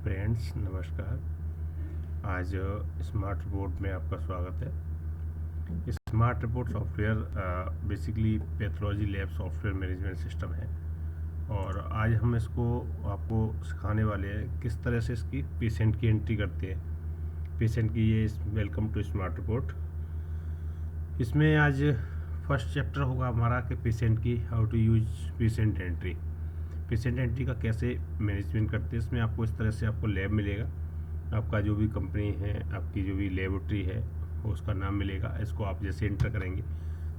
Friends नमस्कार। आज smart report में आपका स्वागत है। Smart report software basically pathology lab software management system है और आज हम इसको आपको सिखाने वाले हैं किस तरह से इसकी पेशेंट की एंट्री करते हैं। पेशेंट की ये वेलकम टू स्मार्ट रिपोर्ट। इसमें आज फर्स्ट चैप्टर होगा हमारा कि पेशेंट की how to use patient entry. Patient entry का कैसे मैनेजमेंट करते हैं। इसमें आपको इस तरह से आपको लैब मिलेगा, आपका जो भी कंपनी है, आपकी जो भी लेबोरेटरी है उसका नाम मिलेगा। इसको आप जैसे एंटर करेंगे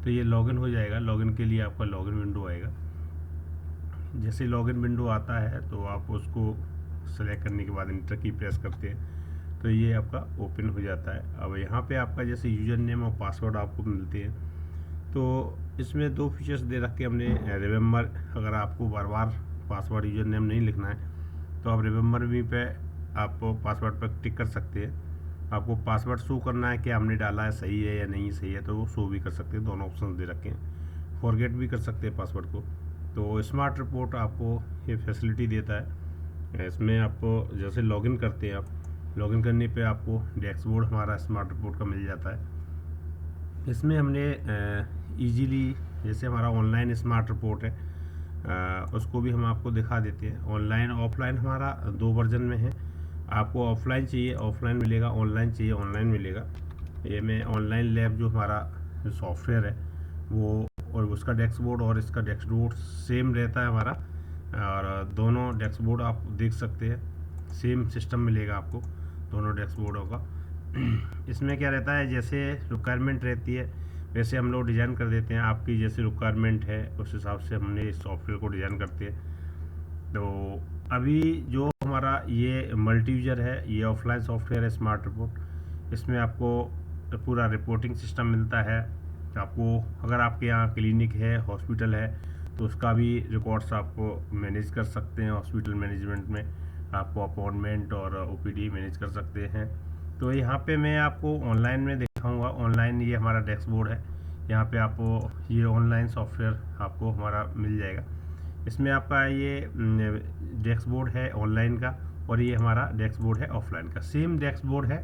तो ये लॉगिन हो जाएगा। लॉगिन के लिए आपका लॉगिन विंडो आएगा। जैसे लॉगिन विंडो आता है तो आप उसको सेलेक्ट करने के बाद एंटर की प्रेस करते हैं तो ये आपका ओपन हो जाता है। अब यहाँ पे आपका जैसे यूज़र नेम और पासवर्ड आपको मिलते हैं। तो इसमें दो फीचर्स दे रखे हमने। रिमेंबर, अगर आपको बार बार पासवर्ड यूज़र नेम नहीं लिखना है तो आप रिमेंबर मी पे आप पासवर्ड पर टिक कर सकते हैं। आपको पासवर्ड शो करना है कि हमने डाला है सही है या नहीं सही है तो वो शो भी कर सकते हैं। दोनों ऑप्शन दे रखे हैं। फॉरगेट भी कर सकते हैं पासवर्ड को। तो स्मार्ट रिपोर्ट आपको ये फैसिलिटी देता है। इसमें आपको जैसे लॉगिन करते हैं, आप लॉगिन करने पे आपको डैशबोर्ड हमारा स्मार्ट रिपोर्ट का मिल जाता है। इसमें हमने इजीली जैसे हमारा ऑनलाइन स्मार्ट रिपोर्ट है उसको भी हम आपको दिखा देते हैं। ऑनलाइन ऑफलाइन हमारा दो वर्जन में है। आपको ऑफलाइन चाहिए ऑफलाइन मिलेगा, ऑनलाइन चाहिए ऑनलाइन मिलेगा। ये में ऑनलाइन लैब जो हमारा जो सॉफ्टवेयर है वो और उसका डैशबोर्ड और इसका डैशबोर्ड सेम रहता है हमारा, और दोनों डैशबोर्ड आप देख सकते हैं। सेम सिस्टम मिलेगा आपको दोनों डैशबोर्डों का। इसमें क्या रहता है, जैसे रिक्वायरमेंट रहती है वैसे हम लोग डिज़ाइन कर देते हैं। आपकी जैसे रिक्वायरमेंट है उस हिसाब से हमने इस सॉफ्टवेयर को डिज़ाइन करते हैं। तो अभी जो हमारा ये मल्टी यूजर है, ये ऑफलाइन सॉफ्टवेयर है स्मार्ट रिपोर्ट। इसमें आपको पूरा रिपोर्टिंग सिस्टम मिलता है। आपको अगर आपके यहाँ क्लिनिक है, हॉस्पिटल है तो उसका भी रिकॉर्ड्स आपको मैनेज कर सकते हैं। हॉस्पिटल मैनेजमेंट में आपको अपॉइंटमेंट और ओपीडी मैनेज कर सकते हैं। तो यहाँ पे मैं आपको ऑनलाइन में दिखाऊंगा। ऑनलाइन ये हमारा डैशबोर्ड है। यहाँ पे आपको ये ऑनलाइन सॉफ्टवेयर आपको हमारा मिल जाएगा। इसमें आपका ये डैशबोर्ड है ऑनलाइन का और ये हमारा डैशबोर्ड है ऑफलाइन का। सेम डैशबोर्ड है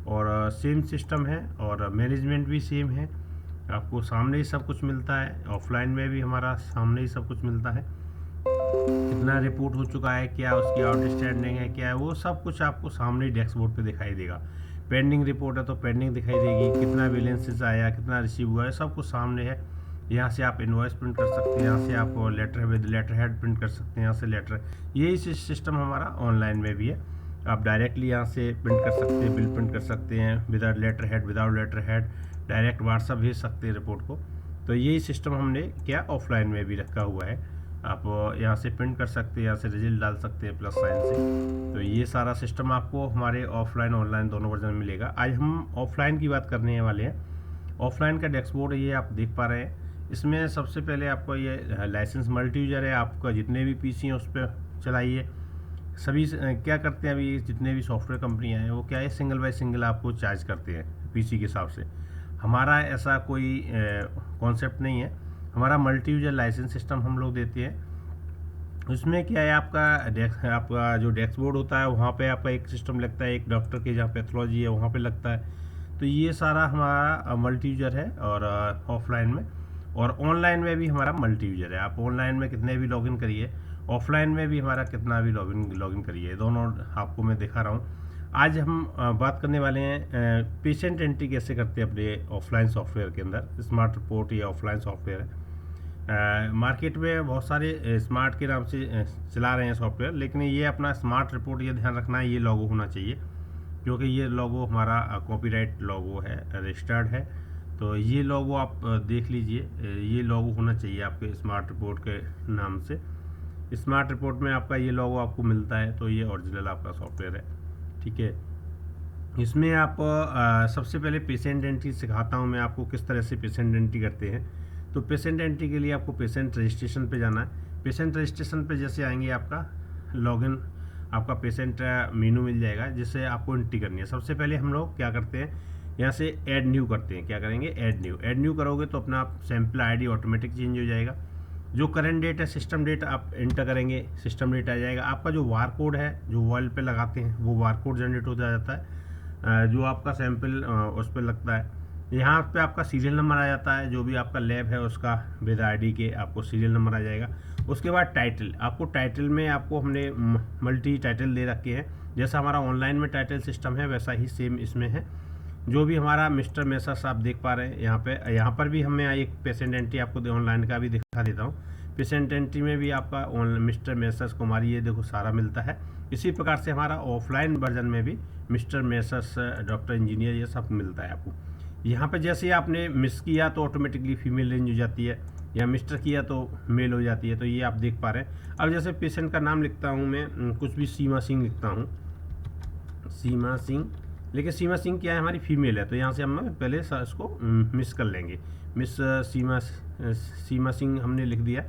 और सेम सिस्टम है और मैनेजमेंट भी सेम है। आपको सामने ही सब कुछ मिलता है। ऑफलाइन में भी हमारा सामने ही सब कुछ मिलता है। कितना रिपोर्ट हो चुका है, क्या उसकी आउटस्टैंडिंग है, क्या है, वो सब कुछ आपको सामने डैशबोर्ड पे दिखाई देगा। पेंडिंग रिपोर्ट है तो पेंडिंग दिखाई देगी, कितना बैलेंसेस आया, कितना रिसीव हुआ है, सब कुछ सामने है। यहाँ से आप इनवॉइस प्रिंट कर सकते हैं, यहाँ से आप letter with letterhead print कर सकते हैं, यहाँ से लेटर। यही सिस्टम हमारा ऑनलाइन में भी है। आप डायरेक्टली यहाँ से प्रिंट कर सकते हैं, बिल प्रिंट कर सकते हैं without letterhead, without letterhead direct WhatsApp भेज सकते हैं रिपोर्ट को। तो यही सिस्टम हमने क्या ऑफलाइन में भी रखा हुआ है। आप यहाँ से प्रिंट कर सकते हैं, यहाँ से रिजल्ट डाल सकते हैं प्लस साइन से। तो ये सारा सिस्टम आपको हमारे ऑफलाइन ऑनलाइन दोनों वर्जन में मिलेगा। आज हम ऑफलाइन की बात करने वाले हैं। ऑफलाइन का डैशबोर्ड ये आप देख पा रहे हैं। इसमें सबसे पहले आपको ये लाइसेंस मल्टी यूजर है। आपका जितने भी पीसी हैं उस पर चलाइए। सभी क्या करते हैं, अभी जितने भी सॉफ्टवेयर कंपनियाँ हैं वो क्या है, सिंगल बाय सिंगल आपको चार्ज करते हैं पीसी के हिसाब से। हमारा ऐसा कोई कॉन्सेप्ट नहीं है। हमारा मल्टी यूजर लाइसेंस सिस्टम हम लोग देते हैं। उसमें क्या है, आपका जो डैशबोर्ड होता है वहाँ पे आपका एक सिस्टम लगता है, एक डॉक्टर के जहाँ पैथोलॉजी है वहाँ पे लगता है। तो ये सारा हमारा मल्टी यूजर है और ऑफलाइन में और ऑनलाइन में भी हमारा मल्टी यूजर है। आप ऑनलाइन में कितने भी लॉगिन करिए, ऑफलाइन में भी हमारा कितना भी लॉगिन करिए, दोनों आपको मैं दिखा रहा हूँ। आज हम बात करने वाले हैं पेशेंट एंट्री कैसे करते हैं अपने ऑफलाइन सॉफ्टवेयर के अंदर। स्मार्ट रिपोर्ट ये ऑफलाइन सॉफ्टवेयर है। मार्केट में बहुत सारे स्मार्ट के नाम से चला रहे हैं सॉफ्टवेयर, लेकिन ये अपना स्मार्ट रिपोर्ट ये ध्यान रखना है ये लोगो होना चाहिए, क्योंकि ये लोगो हमारा कॉपीराइट लोगो है, रजिस्टर्ड है। तो ये लोगो आप देख लीजिए, ये लोगो होना चाहिए आपके स्मार्ट रिपोर्ट के नाम से। स्मार्ट रिपोर्ट में आपका ये लोगो आपको मिलता है तो ये ओरिजिनल आपका सॉफ्टवेयर है, ठीक है। इसमें आप सबसे पहले पेशेंट एंट्री सिखाता हूँ मैं आपको किस तरह से पेशेंट एंट्री करते हैं। तो पेशेंट एंट्री के लिए आपको पेशेंट रजिस्ट्रेशन पे जाना है। पेशेंट रजिस्ट्रेशन पे जैसे आएंगे आपका लॉगिन, आपका पेशेंट मेनू मिल जाएगा जिससे आपको एंट्री करनी है। सबसे पहले हम लोग क्या करते हैं, यहाँ से ऐड न्यू करते हैं। क्या करेंगे, ऐड न्यू करोगे तो अपना सैम्पल आईडी ऑटोमेटिक चेंज हो जाएगा जो करंट डेट है सिस्टम डेट आप एंटर करेंगे, सिस्टम डेट आ जाएगा। आपका जो वार कोड है जो वॉल पे लगाते हैं वो वार कोड जनरेट हो जाता है, जो आपका सैंपल उस पर लगता है। यहाँ पे आपका सीरियल नंबर आ जाता है, जो भी आपका लैब है उसका विद आईडी के आपको सीरियल नंबर आ जाएगा। उसके बाद टाइटल, आपको टाइटल में आपको हमने मल्टी टाइटल दे रखे हैं, जैसा हमारा ऑनलाइन में टाइटल सिस्टम है वैसा ही सेम इसमें है। जो भी हमारा मिस्टर मेसर्स आप देख पा रहे हैं यहाँ पर भी हमें एक पेशेंट एंट्री आपको ऑनलाइन का भी दिखा देता हूँ। पेशेंट एंट्री में भी आपका मिस्टर मेसर्स कुमारी ये देखो सारा मिलता है। इसी प्रकार से हमारा ऑफलाइन वर्जन में भी मिस्टर मेसर्स डॉक्टर इंजीनियर ये सब मिलता है आपको। यहाँ पे जैसे आपने मिस किया तो ऑटोमेटिकली फीमेल रेंज हो जाती है, या मिस्टर किया तो मेल हो जाती है। तो ये आप देख पा रहे हैं। अब जैसे पेशेंट का नाम लिखता हूँ मैं, कुछ भी सीमा सिंह लिखता हूँ, सीमा सिंह, लेकिन सीमा सिंह क्या है हमारी फीमेल है, तो यहाँ से हम पहले इसको मिस कर लेंगे। मिस सीमा सिंह हमने लिख दिया।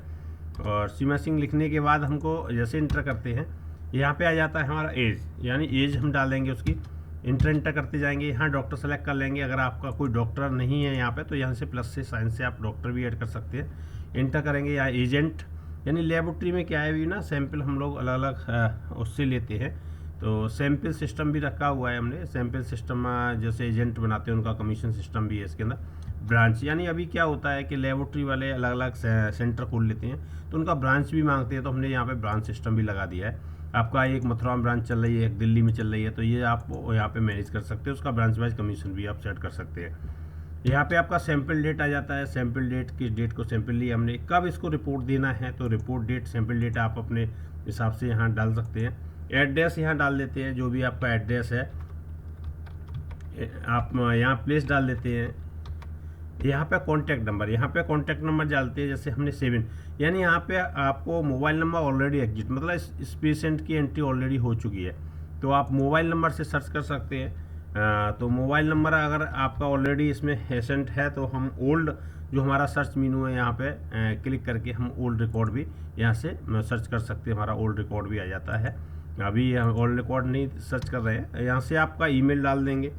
और सीमा सिंह लिखने के बाद हमको जैसे इंटर करते हैं यहाँ पे आ जाता है हमारा एज, यानी एज हम डाल देंगे उसकी। इंटर करते जाएंगे, यहाँ डॉक्टर सेलेक्ट कर लेंगे। अगर आपका कोई डॉक्टर नहीं है यहाँ पे तो यहाँ से प्लस से साइन से आप डॉक्टर भी ऐड कर सकते हैं। इंटर करेंगे। यहाँ एजेंट, यानी लेबोरेटरी में क्या है भी ना, सैंपल हम लोग अलग अलग उससे लेते हैं, तो सैंपल सिस्टम भी रखा हुआ है हमने। सैंपल सिस्टम जैसे एजेंट बनाते हैं उनका कमीशन सिस्टम भी है इसके अंदर। ब्रांच, यानी अभी क्या होता है कि लेबोरेटरी वाले अलग अलग सेंटर खोल लेते हैं तो उनका ब्रांच भी मांगते हैं, तो हमने यहाँ पे ब्रांच सिस्टम भी लगा दिया है। आपका एक मथुरा में ब्रांच चल रही है, एक दिल्ली में चल रही है, तो ये आप यहाँ पे मैनेज कर सकते हैं। उसका ब्रांच वाइज कमीशन भी आप सेट कर सकते हैं। यहाँ पे आपका सैंपल डेट आ जाता है। सैंपल डेट, किस डेट को सैंपल लिया हमने, कब इसको रिपोर्ट देना है, तो रिपोर्ट डेट सैंपल डेट आप अपने हिसाब से यहाँ डाल सकते हैं। एड्रेस यहाँ डाल देते हैं, जो भी आपका एड्रेस है आप यहाँ प्लेस डाल देते हैं। यहाँ पे कॉन्टैक्ट नंबर, यहाँ पे कॉन्टैक्ट नंबर डालते हैं, जैसे हमने 7, यानी यहाँ पे आपको मोबाइल नंबर ऑलरेडी एग्जिट, मतलब इस पेशेंट की एंट्री ऑलरेडी हो चुकी है, तो आप मोबाइल नंबर से सर्च कर सकते हैं। तो मोबाइल नंबर अगर आपका ऑलरेडी इसमें पेशेंट है तो हम ओल्ड जो हमारा सर्च मीनू है यहाँ पे क्लिक करके हम ओल्ड रिकॉर्ड भी यहाँ से सर्च कर सकते हैं। हमारा ओल्ड रिकॉर्ड भी आ जाता है। अभी हम ओल्ड रिकॉर्ड नहीं सर्च कर रहे हैं। यहाँ से आपका ईमेल डाल देंगे।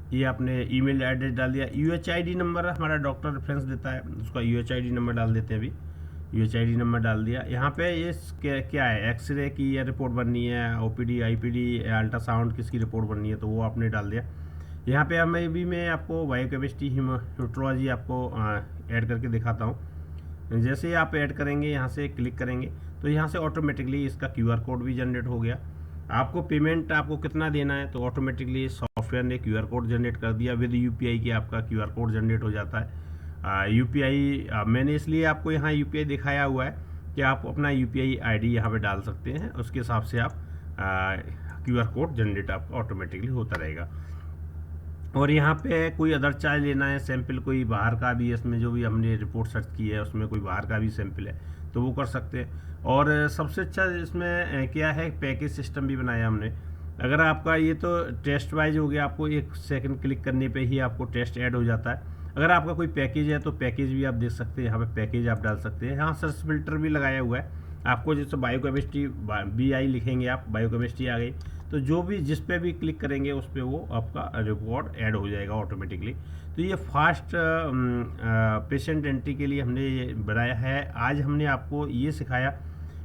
ये आपने ईमेल एड्रेस डाल दिया। यूएचआईडी नंबर हमारा डॉक्टर रेफरेंस देता है, उसका यूएचआईडी नंबर डाल देते हैं। अभी यूएचआईडी नंबर डाल दिया। यहाँ पे ये क्या है, एक्सरे की या रिपोर्ट बननी है, ओपीडी, आईपीडी, अल्ट्रासाउंड किसकी रिपोर्ट बननी है, तो वो आपने डाल दिया। यहाँ पे हमें भी मैं आपको बायोकेमिस्ट्री, हीमेटोलॉजी आपको ऐड करके दिखाता हूँ। जैसे ही आप ऐड करेंगे, यहाँ से क्लिक करेंगे तो यहाँ से ऑटोमेटिकली इसका क्यूआर कोड भी जनरेट हो गया। आपको पेमेंट आपको कितना देना है, तो ऑटोमेटिकली सॉफ्टवेयर ने क्यूआर कोड जनरेट कर दिया। विद यूपीआई के आपका क्यूआर कोड जनरेट हो जाता है। यूपीआई मैंने इसलिए आपको यहाँ यूपीआई दिखाया हुआ है कि आप अपना यूपीआई आईडी यहाँ पे डाल सकते हैं, उसके हिसाब से आप क्यूआर कोड जनरेट आपका ऑटोमेटिकली होता रहेगा। और यहाँ पे कोई अदर चार्ज लेना है, सैंपल कोई बाहर का भी, इसमें जो भी हमने रिपोर्ट सर्च की है उसमें कोई बाहर का भी सैंपल है तो वो कर सकते हैं। और सबसे अच्छा इसमें क्या है, पैकेज सिस्टम भी बनाया हमने। अगर आपका ये तो टेस्ट वाइज हो गया, आपको 1 सेकंड क्लिक करने पे ही आपको टेस्ट ऐड हो जाता है। अगर आपका कोई पैकेज है तो पैकेज भी आप देख सकते हैं, यहाँ पे पैकेज आप डाल सकते हैं। यहाँ सर्च फिल्टर भी लगाया हुआ है आपको, जैसे बायोकेमिस्ट्री BI लिखेंगे आप, बायोकेमिस्ट्री आ गई, तो जो भी जिस पे भी क्लिक करेंगे उस पर वो आपका रिकॉर्ड ऐड हो जाएगा ऑटोमेटिकली। तो ये फास्ट पेशेंट एंट्री के लिए हमने ये बनाया है। आज हमने आपको ये सिखाया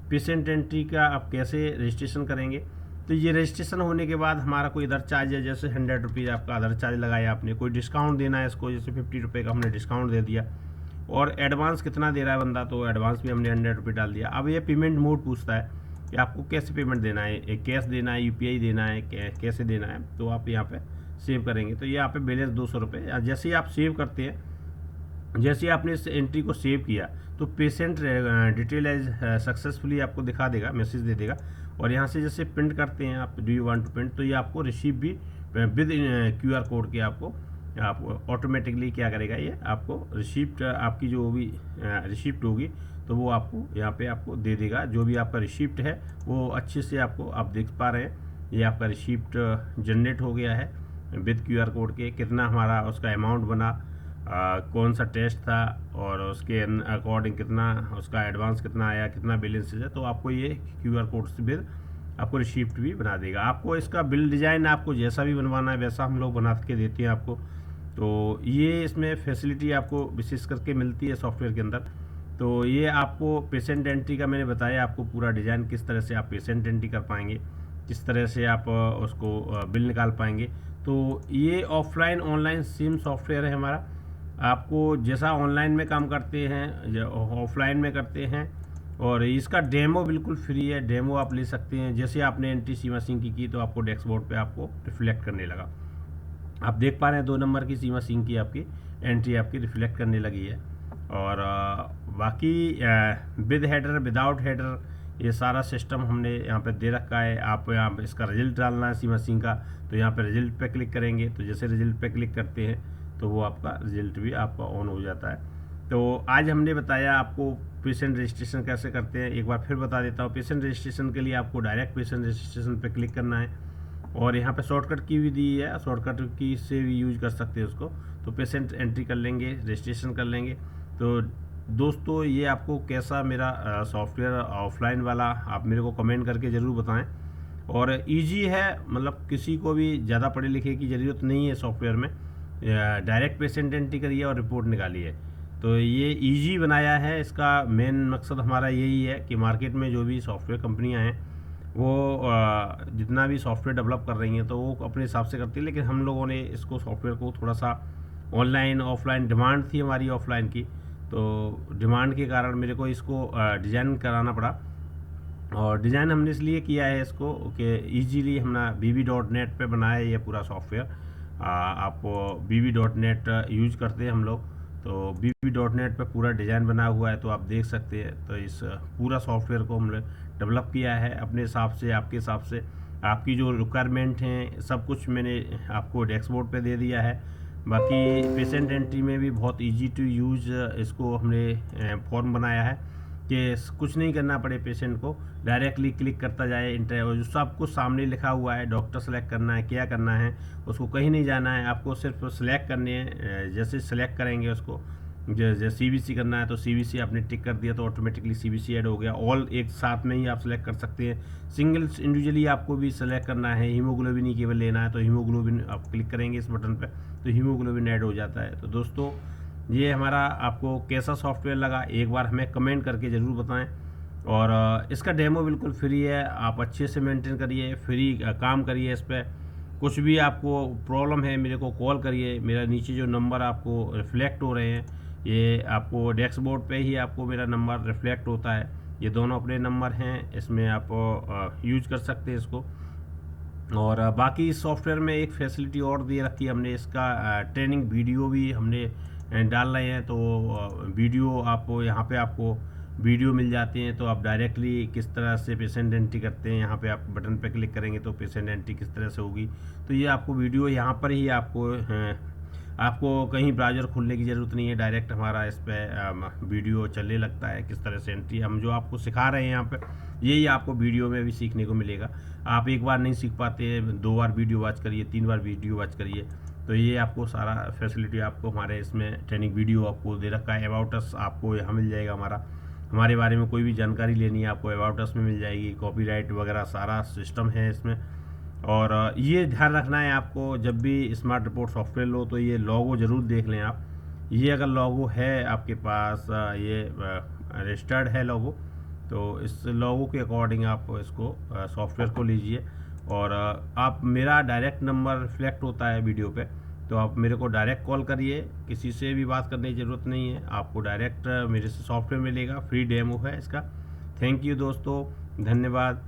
पेशेंट एंट्री का आप कैसे रजिस्ट्रेशन करेंगे। तो ये रजिस्ट्रेशन होने के बाद हमारा कोई अदर चार्ज है, जैसे 100 रुपीज़ आपका अदर चार्ज लगाया आपने, कोई डिस्काउंट देना है इसको, जैसे 50 रुपये का हमने डिस्काउंट दे दिया। और एडवांस कितना दे रहा है बंदा, तो एडवांस भी हमने 100 रुपये डाल दिया। अब ये पेमेंट मोड पूछता है कि आपको कैसे पेमेंट देना है, कैश देना है, यूपीआई देना है, कैसे देना है, तो आप यहाँ पे सेव करेंगे। तो यहाँ पे बैलेंस 200 रुपये। जैसे ही आप सेव करते हैं, जैसे ही आपने इस एंट्री को सेव किया तो पेशेंट डिटेल एज सक्सेसफुली आपको दिखा देगा, मैसेज दे देगा। और यहाँ से जैसे प्रिंट करते हैं आप, do you want to print, तो ये आपको रिसीव भी विद क्यूआर कोड के आपको ऑटोमेटिकली क्या करेगा, ये आपको रिसिप्ट, आपकी जो भी रिसिप्ट होगी तो वो आपको यहाँ पे आपको दे देगा। जो भी आपका रिसिप्ट है वो अच्छे से आपको आप देख पा रहे हैं, ये आपका रिसिप्ट जनरेट हो गया है विद क्यूआर कोड के। कितना हमारा उसका अमाउंट बना, कौन सा टेस्ट था, और उसके अकॉर्डिंग कितना उसका एडवांस कितना आया, कितना बैलेंस है, तो आपको ये क्यूआर कोड से फिर आपको रिसिप्ट भी बना देगा। आपको इसका बिल डिज़ाइन आपको जैसा भी बनवाना है वैसा हम लोग बना के देते हैं आपको। तो ये इसमें फैसिलिटी आपको विशेष करके मिलती है सॉफ्टवेयर के अंदर। तो ये आपको पेशेंट एंट्री का मैंने बताया आपको पूरा डिज़ाइन, किस तरह से आप पेशेंट एंट्री कर पाएंगे, किस तरह से आप उसको बिल निकाल पाएंगे। तो ये ऑफलाइन ऑनलाइन सेम सॉफ्टवेयर है हमारा। आपको जैसा ऑनलाइन में काम करते हैं ऑफलाइन में करते हैं, और इसका डेमो बिल्कुल फ्री है। डेमो आप ले सकते हैं। जैसे आपने एंट्री सीमा सिंह की तो आपको डैशबोर्ड पे आपको रिफ्लेक्ट करने लगा। आप देख पा रहे हैं 2 नंबर की सीमा सिंह की आपकी एंट्री आपकी रिफ्लेक्ट करने लगी है। और बाकी विद हेडर विदाउट हेडर ये सारा सिस्टम हमने यहाँ पे दे रखा है। आप यहाँ पे इसका रिजल्ट डालना है सीमा सिंह का, तो यहाँ पे रिजल्ट पे क्लिक करेंगे। तो जैसे रिजल्ट पे क्लिक करते हैं तो वो आपका रिजल्ट भी आपका ऑन हो जाता है। तो आज हमने बताया आपको पेशेंट रजिस्ट्रेशन कैसे करते हैं। एक बार फिर बता देता हूँ, पेशेंट रजिस्ट्रेशन के लिए आपको डायरेक्ट पेशेंट रजिस्ट्रेशन पे क्लिक करना है, और यहाँ पे शॉर्टकट की भी दी है, शॉर्टकट की से भी यूज कर सकते हैं उसको। तो पेशेंट एंट्री कर लेंगे, रजिस्ट्रेशन कर लेंगे। तो दोस्तों ये आपको कैसा मेरा सॉफ्टवेयर ऑफलाइन वाला आप मेरे को कमेंट करके ज़रूर बताएं। और इजी है, मतलब किसी को भी ज़्यादा पढ़े लिखे की ज़रूरत नहीं है सॉफ्टवेयर में। डायरेक्ट पेशेंट एंट्री करिए और रिपोर्ट निकालिए। तो ये इजी बनाया है। इसका मेन मकसद हमारा यही है कि मार्केट में जो भी सॉफ्टवेयर कंपनियां हैं वो जितना भी सॉफ्टवेयर डेवलप कर रही हैं तो वो अपने हिसाब से करती है, लेकिन हम लोगों ने इसको सॉफ्टवेयर को थोड़ा सा ऑनलाइन ऑफलाइन डिमांड थी हमारी ऑफलाइन की, तो डिमांड के कारण मेरे को इसको डिज़ाइन कराना पड़ा। और डिज़ाइन हमने इसलिए किया है इसको कि ईजीली हमने bb.net पे बनाया है ये पूरा सॉफ्टवेयर। आप bb.net यूज करते हैं हम लोग, तो bb.net पे पूरा डिज़ाइन बना हुआ है, तो आप देख सकते हैं। तो इस पूरा सॉफ्टवेयर को हमने डेवलप किया है अपने हिसाब से, आपके हिसाब से। आपकी जो रिक्वायरमेंट हैं सब कुछ मैंने आपको डैशबोर्ड पे दे दिया है। बाकी पेशेंट एंट्री में भी बहुत इजी टू यूज़ इसको हमने फॉर्म बनाया है कि कुछ नहीं करना पड़े पेशेंट को, डायरेक्टली क्लिक करता जाए इंटर, जो सब कुछ सामने लिखा हुआ है। डॉक्टर सेलेक्ट करना है, क्या करना है, उसको कहीं नहीं जाना है, आपको सिर्फ सेलेक्ट करने हैं। जैसे सेलेक्ट करेंगे उसको, जैसे CBC करना है तो CBC आपने टिक कर दिया तो ऑटोमेटिकली CBC ऐड हो गया। ऑल एक साथ में ही आप सेलेक्ट कर सकते हैं। सिंगल इंडिविजुअली आपको भी सेलेक्ट करना है, हीमोग्लोबिन ही केवल लेना है तो हीमोग्लोबिन आप क्लिक करेंगे इस बटन पर तो हीमोग्लोबिन ऐड हो जाता है। तो दोस्तों ये हमारा आपको कैसा सॉफ्टवेयर लगा एक बार हमें कमेंट करके ज़रूर बताएं। और इसका डेमो बिल्कुल फ्री है, आप अच्छे से मेंटेन करिए, फ्री काम करिए इस पर। कुछ भी आपको प्रॉब्लम है मेरे को कॉल करिए। मेरा नीचे जो नंबर आपको रिफ्लेक्ट हो रहे हैं ये आपको डैशबोर्ड पे ही आपको मेरा नंबर रिफ्लेक्ट होता है। ये दोनों अपने नंबर हैं, इसमें आप यूज कर सकते हैं इसको। और बाकी इस सॉफ्टवेयर में एक फैसिलिटी और दे रखी है हमने, इसका ट्रेनिंग वीडियो भी हमने डाल रहे हैं। तो वीडियो आपको यहाँ पे आपको वीडियो मिल जाते हैं, तो आप डायरेक्टली किस तरह से पेशेंट एंट्री करते हैं यहाँ पे आप बटन पे क्लिक करेंगे तो पेशेंट एंट्री किस तरह से होगी। तो ये आपको वीडियो यहाँ पर ही आपको कहीं ब्राउज़र खोलने की ज़रूरत नहीं है, डायरेक्ट हमारा इस पर वीडियो चलने लगता है किस तरह से एंट्री। हम जो आपको सिखा रहे हैं यहाँ पे यही आपको वीडियो में भी सीखने को मिलेगा। आप एक बार नहीं सीख पाते, 2 बार वीडियो वॉच करिए, 3 बार वीडियो वॉच करिए। तो ये आपको सारा फैसिलिटी आपको हमारे इसमें ट्रेनिंग वीडियो आपको दे रखा है। अबाउट अस आपको यहाँ मिल जाएगा, हमारे बारे में कोई भी जानकारी लेनी है आपको अबाउट अस में मिल जाएगी। कॉपीराइट वगैरह सारा सिस्टम है इसमें। और ये ध्यान रखना है आपको, जब भी स्मार्ट रिपोर्ट सॉफ्टवेयर लो तो ये लोगो ज़रूर देख लें आप। ये अगर लोगो है आपके पास, ये रजिस्टर्ड है लोगो, तो इस लोगो के अकॉर्डिंग आप इसको सॉफ्टवेयर को लीजिए। और आप मेरा डायरेक्ट नंबर रिफ्लेक्ट होता है वीडियो पे, तो आप मेरे को डायरेक्ट कॉल करिए, किसी से भी बात करने की ज़रूरत नहीं है। आपको डायरेक्ट मेरे से सॉफ्टवेयर मिलेगा, फ्री डेमो है इसका। थैंक यू दोस्तों, धन्यवाद।